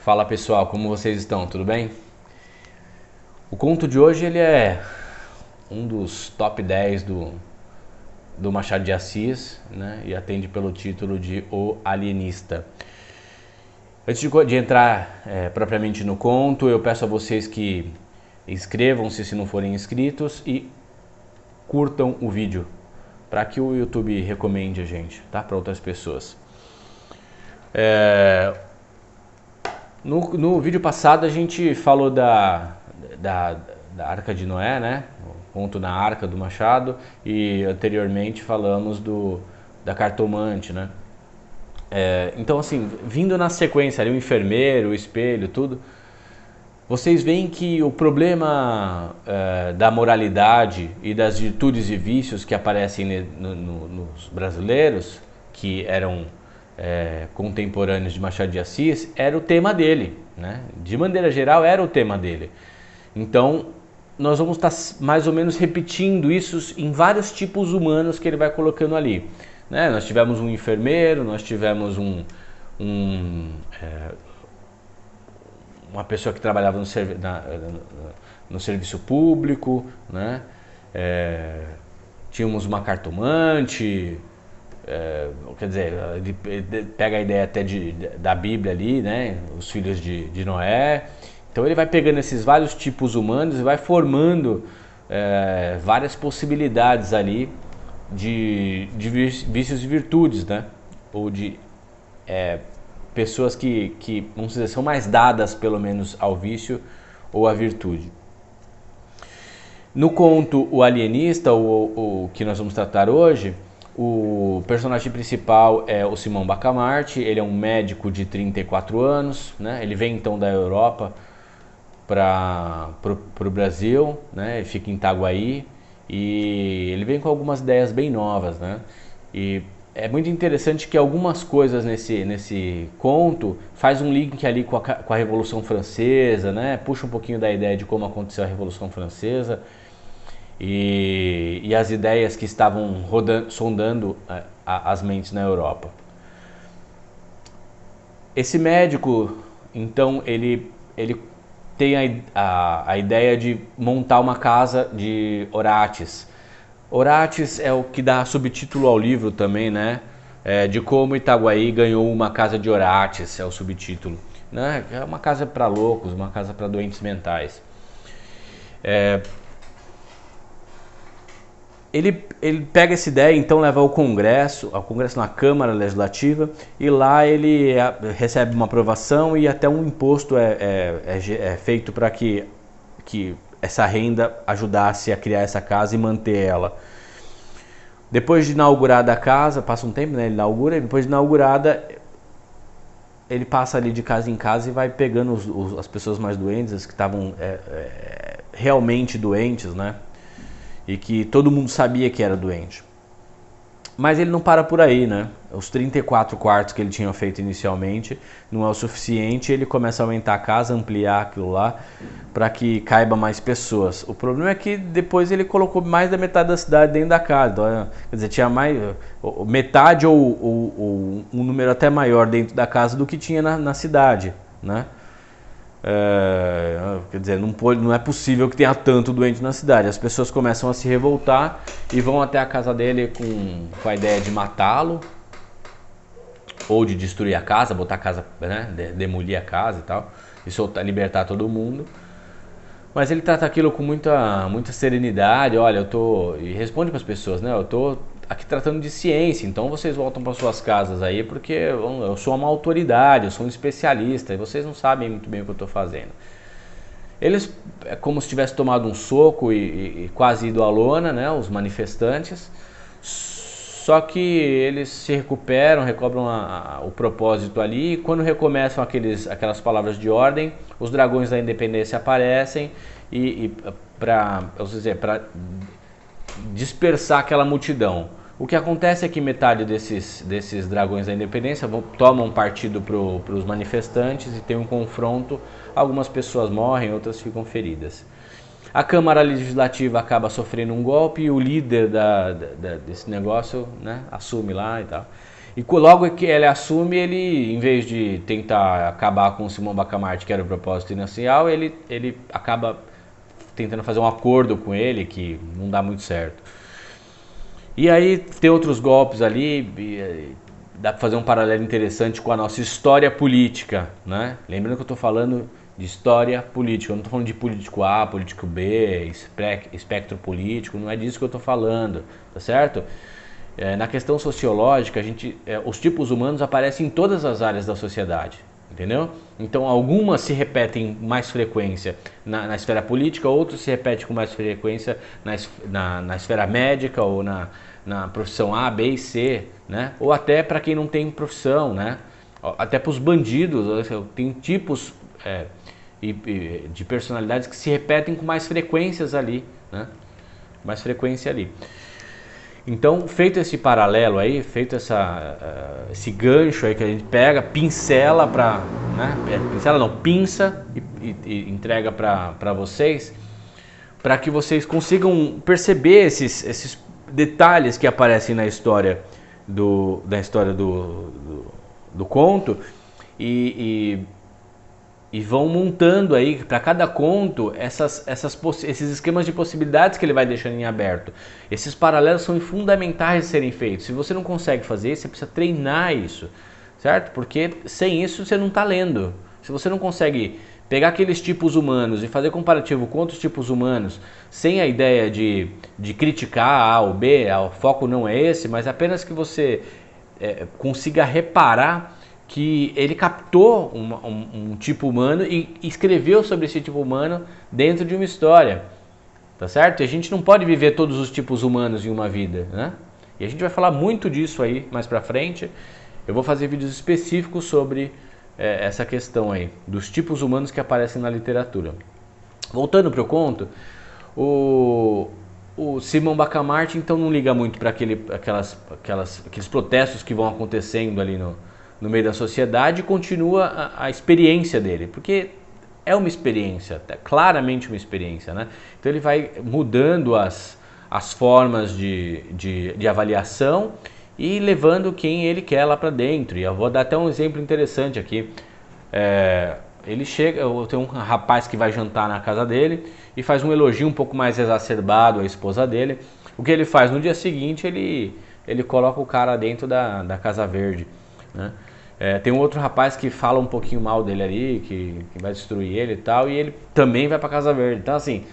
Fala pessoal, como vocês estão? Tudo bem? O conto de hoje ele é um dos top 10 do Machado de Assis, né? E atende pelo título de O Alienista. Antes de entrar propriamente no conto, eu peço a vocês que inscrevam-se se não forem inscritos e curtam o vídeo para que o YouTube recomende a gente, tá? Para outras pessoas. No vídeo passado a gente falou da Arca de Noé, né? O conto na Arca do Machado, e anteriormente falamos da cartomante, né? Então assim, vindo na sequência ali, o enfermeiro, o espelho, tudo, vocês veem que o problema da moralidade e das virtudes e vícios que aparecem nos brasileiros, que eram contemporâneos de Machado de Assis, era o tema dele, né? De maneira geral, era o tema dele. Então, nós vamos estar mais ou menos repetindo isso em vários tipos humanos que ele vai colocando ali, né? Nós tivemos um enfermeiro, nós tivemos uma pessoa que trabalhava no serviço público, né? Tínhamos uma cartomante, quer dizer, ele pega a ideia até da Bíblia ali, né? Os filhos de Noé. Então ele vai pegando esses vários tipos humanos e vai formando várias possibilidades ali de vícios e virtudes, né? Ou de pessoas que, vamos dizer, são mais dadas pelo menos ao vício ou à virtude. No conto O Alienista, o que nós vamos tratar hoje, o personagem principal é o Simão Bacamarte. Ele é um médico de 34 anos, né? Ele vem então da Europa para o Brasil, né? Ele fica em Itaguaí e ele vem com algumas ideias bem novas, né? E é muito interessante que algumas coisas nesse conto faz um link ali com a Revolução Francesa, né? Puxa um pouquinho da ideia de como aconteceu a Revolução Francesa e as ideias que estavam sondando as mentes na Europa. Esse médico, então, ele tem a ideia de montar uma casa de Orates. Orates é o que dá subtítulo ao livro também, né? De como Itaguaí ganhou uma casa de Orates, é o subtítulo, né? É uma casa para loucos, uma casa para doentes mentais. Ele pega essa ideia, então leva ao Congresso na Câmara Legislativa, e lá ele recebe uma aprovação e até um imposto é feito para que essa renda ajudasse a criar essa casa e manter ela. Depois de inaugurada a casa, passa um tempo, né? Ele inaugura, e depois de inaugurada, ele passa ali de casa em casa e vai pegando as pessoas mais doentes, as que estavam realmente doentes, né? E que todo mundo sabia que era doente. Mas ele não para por aí, né? Os 34 quartos que ele tinha feito inicialmente não é o suficiente, ele começa a aumentar a casa, ampliar aquilo lá, para que caiba mais pessoas. O problema é que depois ele colocou mais da metade da cidade dentro da casa. Então, quer dizer, tinha mais metade ou um número até maior dentro da casa do que tinha na cidade, né? Quer dizer, não é possível que tenha tanto doente na cidade. As pessoas começam a se revoltar e vão até a casa dele com a ideia de matá-lo ou de destruir a casa, botar a casa, né, demolir a casa e tal, e soltar, libertar todo mundo. Mas ele trata aquilo com muita serenidade. Olha, e responde para as pessoas, né? Eu tô aqui tratando de ciência, então vocês voltam para suas casas aí, porque eu sou uma autoridade, eu sou um especialista, e vocês não sabem muito bem o que eu estou fazendo. Eles, é como se tivesse tomado um soco e quase ido à lona, né? Os manifestantes. Só que eles se recuperam, recobram o propósito ali, e quando recomeçam aquelas palavras de ordem, os dragões da independência aparecem para dispersar aquela multidão. O que acontece é que metade desses dragões da independência tomam partido para os manifestantes e tem um confronto. Algumas pessoas morrem, outras ficam feridas. A Câmara Legislativa acaba sofrendo um golpe e o líder desse negócio, né, assume lá e tal. E logo que ele assume, ele, em vez de tentar acabar com o Simão Bacamarte, que era o propósito inicial, ele acaba tentando fazer um acordo com ele que não dá muito certo. E aí tem outros golpes ali, dá para fazer um paralelo interessante com a nossa história política, né? Lembrando que eu estou falando de história política, eu não estou falando de político A, político B, espectro político, não é disso que eu estou falando, tá certo? Na questão sociológica, os tipos humanos aparecem em todas as áreas da sociedade, entendeu? Então algumas se repetem com mais frequência na esfera política, outras se repetem com mais frequência na esfera médica ou na profissão A, B e C, né? Ou até para quem não tem profissão, né? Até para os bandidos, tem tipos de personalidades que se repetem com mais frequências ali, né? Mais frequência ali. Então, feito esse paralelo aí, feito esse gancho aí que a gente pega, pincela para, né? Pincela não, pinça e entrega para vocês, para que vocês consigam perceber esses detalhes que aparecem na história do conto e vão montando aí para cada conto esses esquemas de possibilidades que ele vai deixando em aberto. Esses paralelos são fundamentais de serem feitos. Se você não consegue fazer isso, você precisa treinar isso, certo? Porque sem isso você não está lendo. Se você não consegue pegar aqueles tipos humanos e fazer comparativo com outros tipos humanos, sem a ideia de criticar A ou B, o foco não é esse, mas apenas que você consiga reparar que ele captou um tipo humano e escreveu sobre esse tipo humano dentro de uma história, tá certo? E a gente não pode viver todos os tipos humanos em uma vida, né? E a gente vai falar muito disso aí mais pra frente. Eu vou fazer vídeos específicos sobre essa questão aí, dos tipos humanos que aparecem na literatura. Voltando para o conto, o Simão Bacamarte então não liga muito para aqueles protestos que vão acontecendo ali no meio da sociedade e continua a experiência dele, porque é uma experiência, claramente uma experiência, né? Então ele vai mudando as formas de avaliação e levando quem ele quer lá para dentro. E eu vou dar até um exemplo interessante aqui. Ele chega, tem um rapaz que vai jantar na casa dele e faz um elogio um pouco mais exacerbado à esposa dele. O que ele faz? No dia seguinte ele coloca o cara dentro da Casa Verde, né? Tem um outro rapaz que fala um pouquinho mal dele ali, que vai destruir ele e tal, e ele também vai pra Casa Verde. Então assim,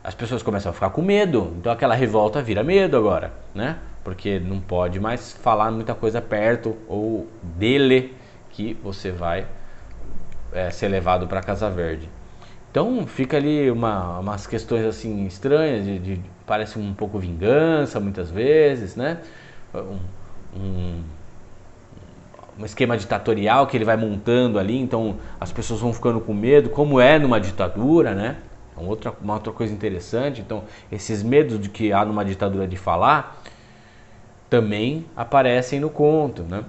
as pessoas começam a ficar com medo, então aquela revolta vira medo agora, né? Porque não pode mais falar muita coisa perto ou dele que você vai ser levado pra Casa Verde. Então fica ali umas questões assim estranhas, parece um pouco vingança muitas vezes, né? Um esquema ditatorial que ele vai montando ali, então as pessoas vão ficando com medo, como é numa ditadura, né? Uma outra coisa interessante, então esses medos de que há numa ditadura de falar também aparecem no conto, né?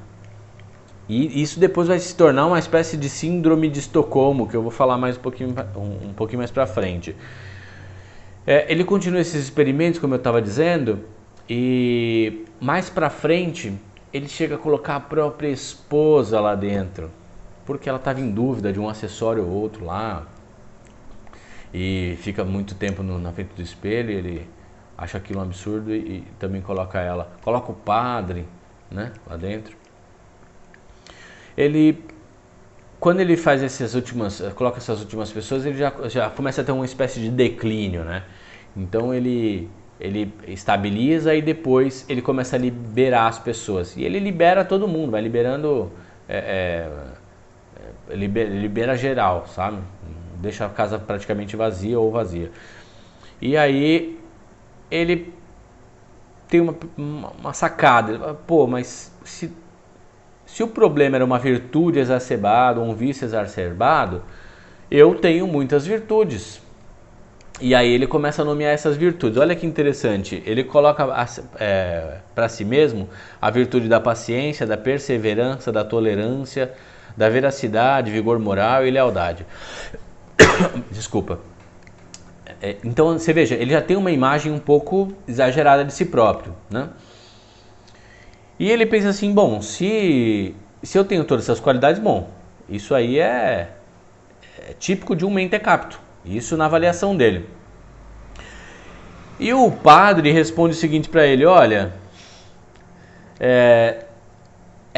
E isso depois vai se tornar uma espécie de síndrome de Estocolmo, que eu vou falar mais um pouquinho mais pra frente. Ele continua esses experimentos, como eu estava dizendo, e mais pra frente ele chega a colocar a própria esposa lá dentro, porque ela estava em dúvida de um acessório ou outro lá, e fica muito tempo na frente do espelho, e ele acha aquilo um absurdo e também coloca o padre, né, lá dentro. Quando ele faz coloca essas últimas pessoas, ele já começa a ter uma espécie de declínio, né? Então ele estabiliza e depois ele começa a liberar as pessoas. E ele libera todo mundo, vai liberando, libera geral, sabe? Deixa a casa praticamente vazia ou vazia. E aí ele tem uma sacada. Ele fala, pô, mas se o problema era uma virtude exacerbada ou um vício exacerbado, eu tenho muitas virtudes. E aí ele começa a nomear essas virtudes. Olha que interessante, ele coloca para si mesmo a virtude da paciência, da perseverança, da tolerância, da veracidade, vigor moral e lealdade. Desculpa. Então você veja, ele já tem uma imagem um pouco exagerada de si próprio, né? E ele pensa assim, bom, se eu tenho todas essas qualidades, bom, isso aí é típico de um mentecapto. Isso na avaliação dele. E o padre responde o seguinte para ele, olha, é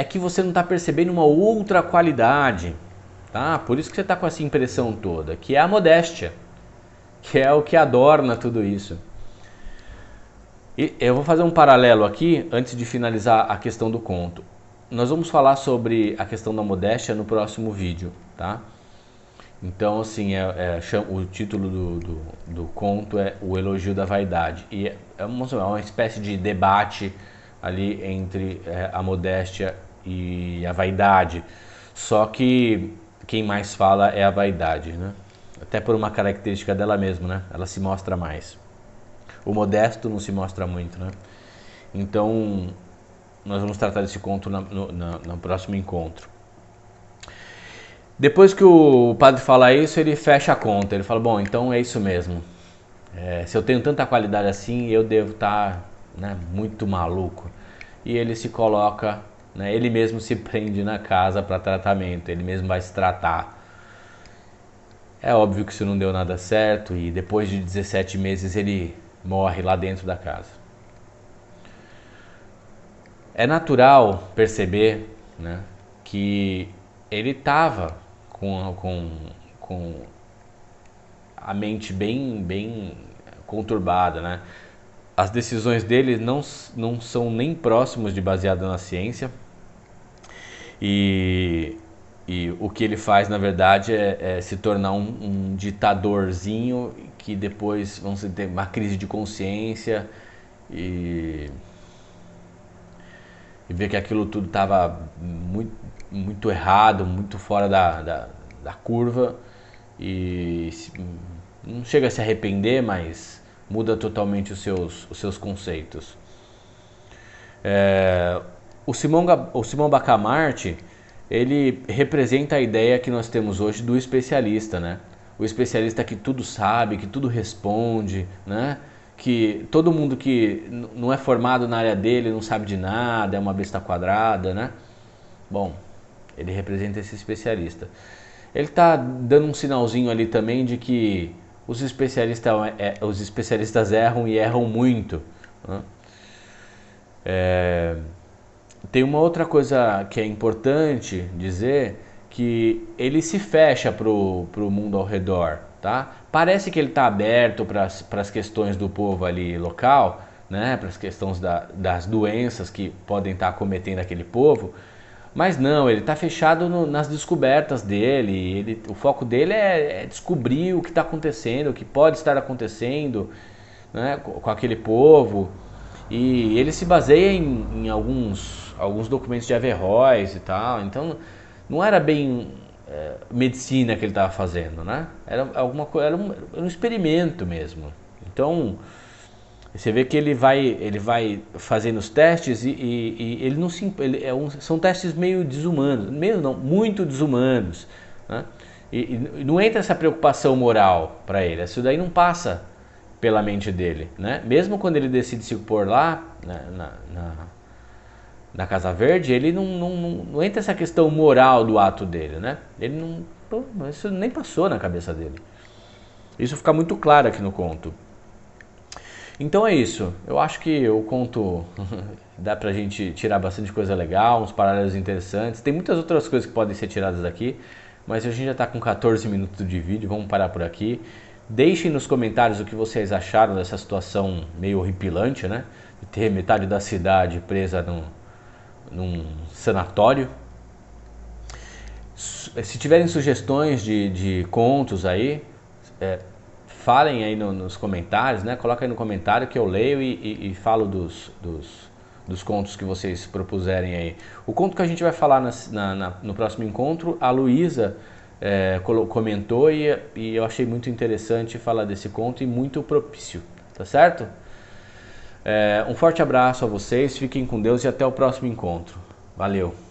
que você não está percebendo uma outra qualidade, tá? Por isso que você está com essa impressão toda, que é a modéstia, que é o que adorna tudo isso. E eu vou fazer um paralelo aqui, antes de finalizar a questão do conto. Nós vamos falar sobre a questão da modéstia no próximo vídeo, tá? Então, assim, o título do conto é O Elogio da Vaidade. E é uma espécie de debate ali entre a modéstia e a vaidade. Só que quem mais fala é a vaidade, né? Até por uma característica dela mesma, né? Ela se mostra mais. O modesto não se mostra muito, né? Então, nós vamos tratar desse conto no próximo encontro. Depois que o padre fala isso, ele fecha a conta. Ele fala, bom, então é isso mesmo. Se eu tenho tanta qualidade assim, eu devo estar, né, muito maluco. E ele se coloca, né, ele mesmo se prende na casa para tratamento. Ele mesmo vai se tratar. É óbvio que isso não deu nada certo e depois de 17 meses ele morre lá dentro da casa. É natural perceber, né, que ele estava com a mente bem conturbada, né? As decisões dele não são nem próximos de baseada na ciência e o que ele faz, na verdade, é se tornar um ditadorzinho que depois vão ter uma crise de consciência e ver que aquilo tudo estava muito errado, muito fora da curva e não chega a se arrepender, mas muda totalmente os seus conceitos. O Simão Bacamarte, ele representa a ideia que nós temos hoje do especialista, né? O especialista que tudo sabe, que tudo responde, né? Que todo mundo que não é formado na área dele não sabe de nada, é uma besta quadrada, né? Bom, ele representa esse especialista. Ele está dando um sinalzinho ali também de que os especialistas erram e erram muito, né? Tem uma outra coisa que é importante dizer, que ele se fecha pro mundo ao redor, tá? Parece que ele está aberto para as questões do povo ali local, né? Para as questões das doenças que podem estar acometendo aquele povo, mas não, ele está fechado nas descobertas dele. O foco dele é descobrir o que está acontecendo, o que pode estar acontecendo, né, com aquele povo. E ele se baseia em alguns documentos de Averroes e tal. Então não era bem medicina que ele estava fazendo, né? Era alguma coisa, era um experimento mesmo. Então você vê que ele vai fazendo os testes e ele não se, são testes meio desumanos, meio não, muito desumanos, né? E não entra essa preocupação moral para ele. Isso daí não passa pela mente dele, né? Mesmo quando ele decide se pôr lá na Casa Verde, ele não entra essa questão moral do ato dele, né? Ele não, isso nem passou na cabeça dele. Isso fica muito claro aqui no conto. Então é isso. Eu acho que o conto dá pra gente tirar bastante coisa legal, uns paralelos interessantes. Tem muitas outras coisas que podem ser tiradas daqui, mas a gente já está com 14 minutos de vídeo, vamos parar por aqui. Deixem nos comentários o que vocês acharam dessa situação meio horripilante, né? De ter metade da cidade presa num sanatório. Se tiverem sugestões de contos aí, falem aí nos comentários, né? Coloca aí no comentário que eu leio e falo dos contos que vocês propuserem aí. O conto que a gente vai falar no próximo encontro, a Luísa comentou e eu achei muito interessante falar desse conto e muito propício, tá certo? Um forte abraço a vocês, fiquem com Deus e até o próximo encontro. Valeu!